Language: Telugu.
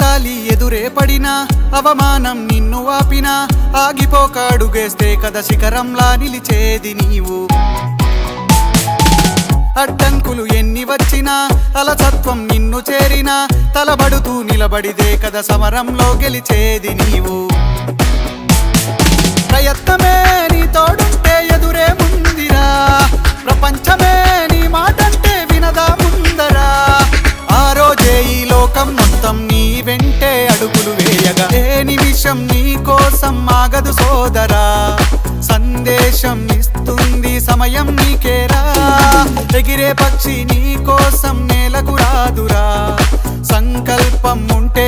ఎగతాళి ఎదురే పడినా అవమానం నిన్ను ఆపినా ఆగిపోక అడుగేస్తే కదా శిఖరంలా నిలిచేది నీవు. అడ్డంకులు ఎన్ని వచ్చినా అలసత్వం నిన్ను చేరినా తలబడుతూ నిలబడిదే కదా సమరంలో గెలిచేది నీవు. ప్రయత్నమే నీ తోడుంటే ఎదురే ముందిరా, ప్రపంచమే నీ మాటంటే వినదా ముందరా. ఆ రోజే ఈ లోకం మొత్తం నీ వెంటే అడుగులు వేయగా ఏ నిమిషం నీ కోసం ఆగదు సోదరా. సందేశం ఇస్తుంది సమయం నీకేరా, ఎగిరే పక్షి నీ కోసం నేలకు రాదురా. సంకల్పం ఉంటే